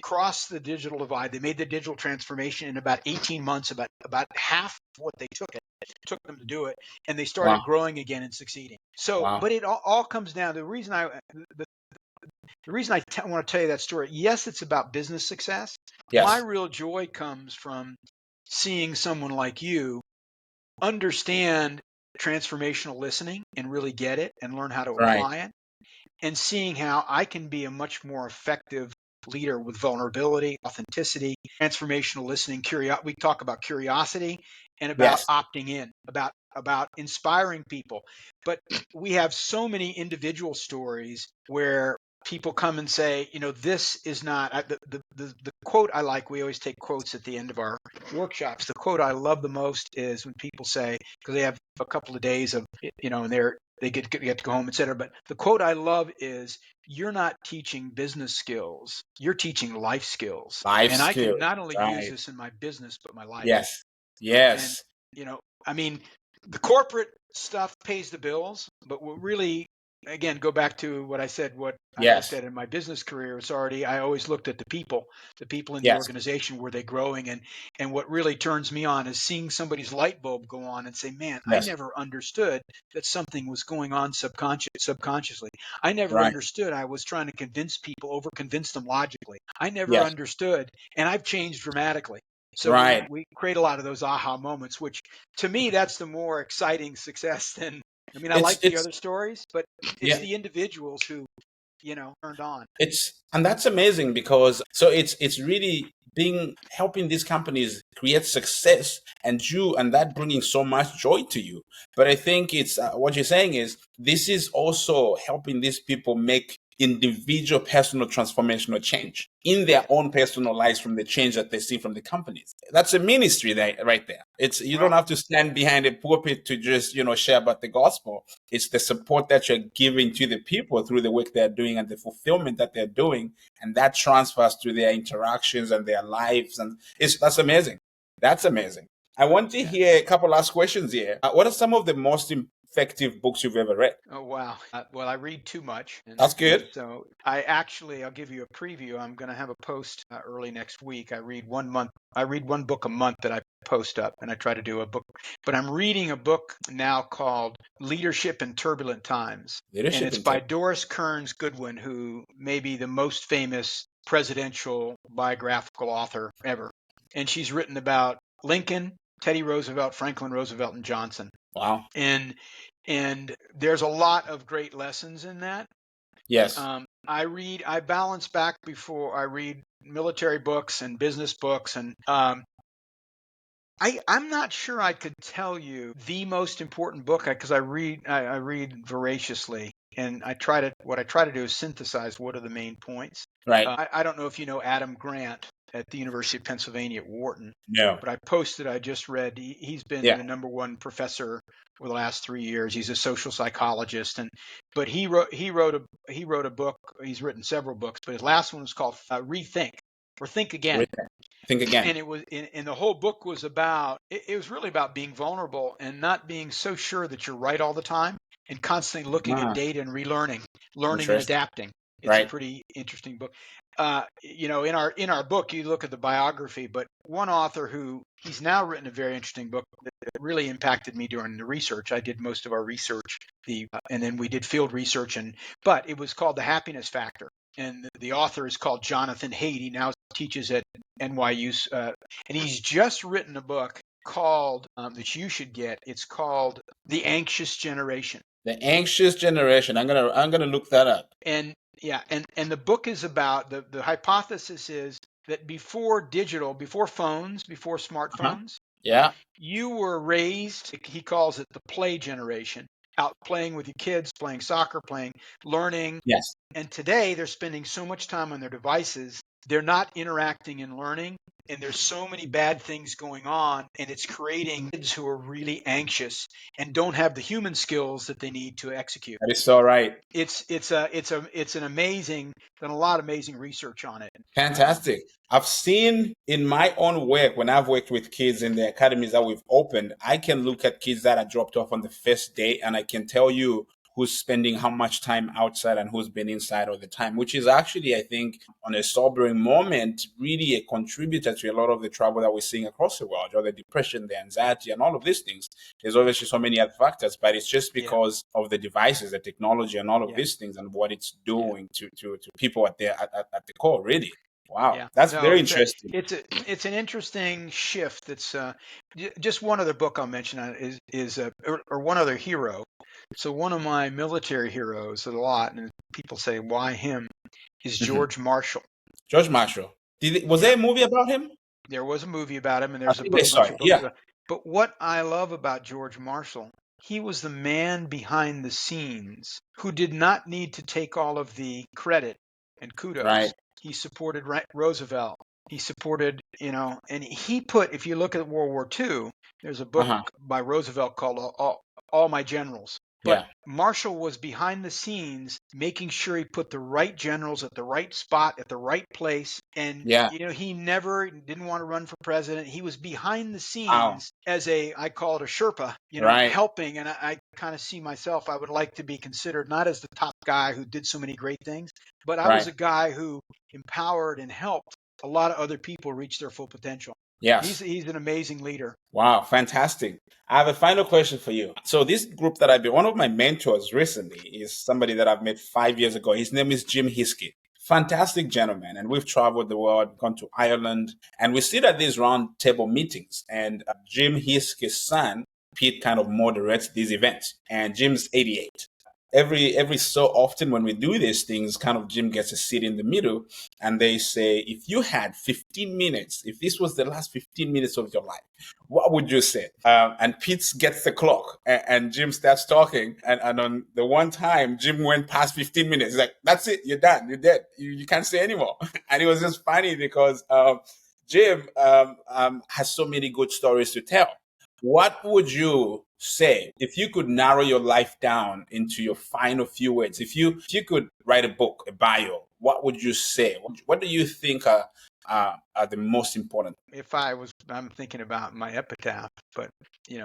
crossed the digital divide. They made the digital transformation in about 18 months, about half of what they took them to do it. And they started Wow. growing again and succeeding. So, Wow. but it all comes down to the reason I want to tell you that story. Yes, it's about business success. My Yes. real joy comes from seeing someone like you understand transformational listening and really get it and learn how to Right. apply it, and seeing how I can be a much more effective leader with vulnerability, authenticity, transformational listening, we talk about curiosity and about Yes. opting in, about inspiring people. But we have so many individual stories where people come and say, this is not the quote I like. We always take quotes at the end of our workshops. The quote I love the most is when people say, because they have a couple of days of, and they get to go home, etc. But the quote I love is, "You're not teaching business skills. You're teaching life skills." Life And I can skills. not only use Right. this in my business, but my life. Yes. And, Yes. I mean, the corporate stuff pays the bills, but what really, again, go back to what I said, what I looked Yes. at in my business career. I always looked at the people in the Yes. organization. Were they growing? And what really turns me on is seeing somebody's light bulb go on and say, man, I Yes. never understood that something was going on subconsciously. I never Right. understood. I was trying to convince people, over convince them logically. I never Yes. understood. And I've changed dramatically. So Right. we create a lot of those aha moments, which to me, that's the more exciting success than, I It's like the it's other stories, but it's yeah. the individuals who, turned on. And that's amazing because it's really being helping these companies create success and that bringing so much joy to you. But I think it's what you're saying is this is also helping these people make individual personal transformational change in their own personal lives from the change that they see from the companies. That's a ministry there, right there. It's you don't Well, have to stand behind a pulpit to just share about the gospel. It's the support that you're giving to the people through the work they're doing and the fulfillment that they're doing, and that transfers to their interactions and their lives. And that's amazing. That's amazing. I want to yeah. hear a couple last questions here. What are some of the most effective books you've ever read? Oh, wow. Well, I read too much. That's And good. so I'll give you a preview. I'm going to have a post early next week. I read one book a month that I post up, and I try to do a book. But I'm reading a book now called Leadership in Turbulent Times. And Leadership it's in by Tech. Doris Kearns Goodwin, who may be the most famous presidential biographical author ever. And she's written about Lincoln, Teddy Roosevelt, Franklin Roosevelt, and Johnson. Wow. And there's a lot of great lessons in that. Yes. I balance back before I read military books and business books, and I'm not sure I could tell you the most important book, because I read voraciously, and what I try to do is synthesize what are the main points. Right. I don't know if you know Adam Grant at the University of Pennsylvania at Wharton, No. but I just read, he's been Yeah. the number one professor for the last 3 years. He's a social psychologist, but he wrote a book. He's written several books, but his last one was called Rethink, or Think Again. Think again. And and the whole book was about, it was really about being vulnerable and not being so sure that you're right all the time, and constantly looking at Ah, data and relearning, learning and interesting. adapting. It's a Right. pretty interesting book. In our book, you look at the biography, but one author who he's now written a very interesting book that really impacted me during the research. I did most of our research, and then we did field research, but it was called The Happiness Factor. And the author is called Jonathan Haidt. He now teaches at NYU, and he's just written a book called that you should get. It's called The Anxious Generation. The anxious generation. I'm gonna look that up. And yeah, and the book is about the hypothesis is that before digital, before phones, before Uh-huh. smartphones, Yeah. you were raised, he calls it the play generation, out playing with your kids, playing soccer, playing, learning. Yes. And today they're spending so much time on their devices, they're not interacting and learning. And there's so many bad things going on, and it's creating kids who are really anxious and don't have the human skills that they need to execute. That is so right. It's an amazing, done a lot of amazing research on it. Fantastic. I've seen in my own work, when I've worked with kids in the academies that we've opened, I can look at kids that are dropped off on the first day and I can tell you who's spending how much time outside and who's been inside all the time, which is actually, I think, on a sobering moment, really a contributor to a lot of the trouble that we're seeing across the world, or the depression, the anxiety, and all of these things. There's obviously so many other factors, but it's just because of the devices, the technology, and all of these things, and what it's doing to people at the core, really. Wow, that's very interesting. It's an interesting shift. That's just one other book I'll mention on it or one other hero. So one of my military heroes a lot, and people say why him, is George Marshall. George Marshall. Was there a movie about him? There was a movie about him, and I there's a think I bunch saw of it. books Yeah. about. But what I love about George Marshall, he was the man behind the scenes who did not need to take all of the credit and kudos. Right. He supported Roosevelt. He supported, and he put, if you look at World War II, there's a book by Roosevelt called All My Generals. But Yeah. Marshall was behind the scenes, making sure he put the right generals at the right spot, at the right place. And, Yeah. he never didn't want to run for president. He was behind the Wow. scenes as I call it a Sherpa, Right. helping. And I kind of see myself, I would like to be considered not as the top guy who did so many great things, but I was a guy who empowered and helped a lot of other people reach their full potential. Yes. He's an amazing leader. Wow, fantastic. I have a final question for you. So this group that I've been, one of my mentors recently is somebody that I've met 5 years ago. His name is Jim Hiskey. Fantastic gentleman. And we've traveled the world, gone to Ireland, and we sit at these round table meetings. And Jim Hiskey's son, Pete, kind of moderates these events. And Jim's 88. Every so often when we do these things, kind of Jim gets a seat in the middle and they say, if you had 15 minutes, if this was the last 15 minutes of your life, what would you say? And Pete gets the clock and Jim starts talking. And on the one time, Jim went past 15 minutes. He's like, that's it. You're done. You're dead. You can't say anymore. And it was just funny because Jim has so many good stories to tell. What would you say if you could narrow your life down into your final few words? If you could write a book, a bio, what would you say? What do you think are the most important? I'm thinking about my epitaph, but you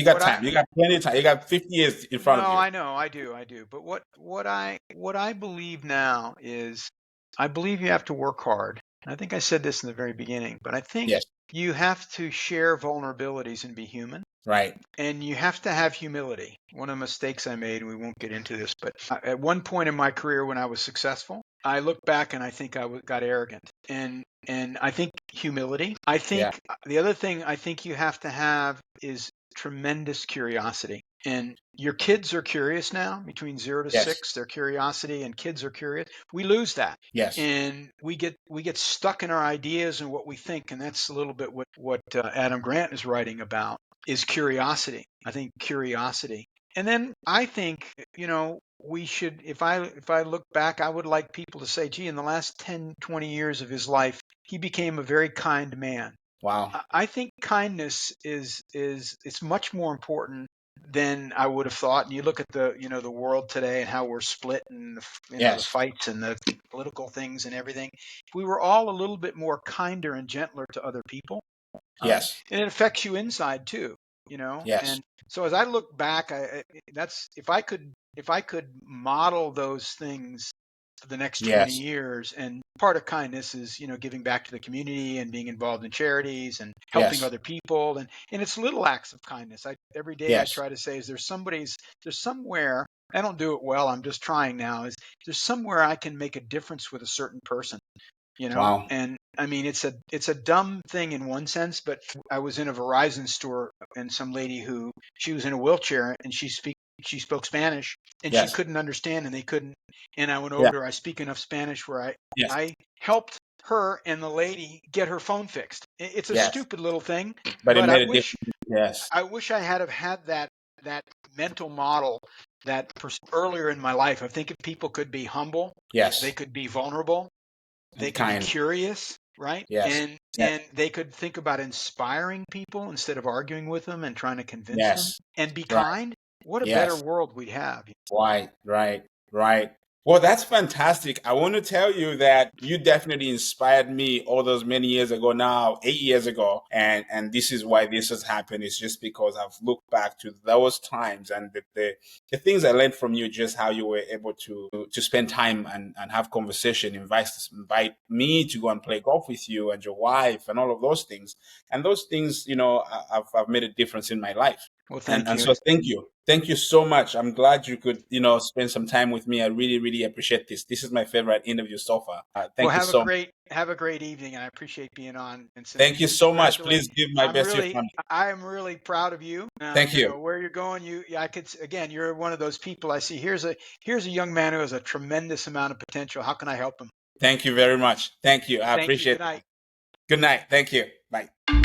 got time. You got plenty of time. You got 50 years in front of you. No, I know, I do. But what I believe now is, I believe you have to work hard. I think I said this in the very beginning, but I think you have to share vulnerabilities and be human. Right. And you have to have humility. One of the mistakes I made, and we won't get into this, but at one point in my career when I was successful, I look back and I think I got arrogant. And I think humility. I think the other thing I think you have to have is tremendous curiosity. And your kids are curious now, between 0 to 6, their curiosity, and kids are curious. We lose that. Yes. And we get stuck in our ideas and what we think. And that's a little bit what Adam Grant is writing about, is curiosity. I think curiosity. And then I think, we should, if I look back, I would like people to say, gee, in the last 10, 20 years of his life, he became a very kind man. Wow. I think kindness is it's much more important than I would have thought. And you look at the world today and how we're split, and the fights and the political things and everything. If we were all a little bit more kinder and gentler to other people, and it affects you inside too, Yes. And so as I look back, that's if I could model those things for the next 20 years. And part of kindness is, giving back to the community and being involved in charities and helping other people. And it's little acts of kindness. Every day I try to say, there's somewhere, I don't do it well, I'm just trying now, is there's somewhere I can make a difference with a certain person, Wow. And I mean, it's a dumb thing in one sense, but I was in a Verizon store and some lady she was in a wheelchair and she she spoke Spanish and she Yes. couldn't understand and they couldn't. And I went over Yeah. to her. I speak enough Spanish where Yes. I helped her and the lady get her phone fixed. It's a Yes. stupid little thing, But it but made a difference. Yes. I wish I had have had that mental model earlier in my life. I think if people could be humble, they Yes. could be vulnerable, they And could be kind. curious, right? Yes. Yes. And they could think about inspiring people instead of arguing with them and trying to convince them Yes. and be Right. kind. What a better Yes. world we'd have. Right, right, right. Well, that's fantastic. I want to tell you that you definitely inspired me all those many years ago now, 8 years ago. And this is why this has happened. It's just because I've looked back to those times and the things I learned from you, just how you were able to spend time and have conversation, invite me to go and play golf with you and your wife and all of those things. And those things, I've made a difference in my life. Well, And thank and you. so thank you. Thank you so much. I'm glad you could, spend some time with me. I really, really appreciate this. This is my favorite interview so far. Well, Thank you so much. have a great evening, and I appreciate being on, Vincent. Thank you And so much. congratulate. Please give my best to your family. I am really proud of you. Thank you. Where you're going, I could again, you're one of those people I see. Here's a young man who has a tremendous amount of potential. How can I help him? Thank you very much. Thank you. I Thank you. appreciate Good night. it. Good night. Thank you. Bye.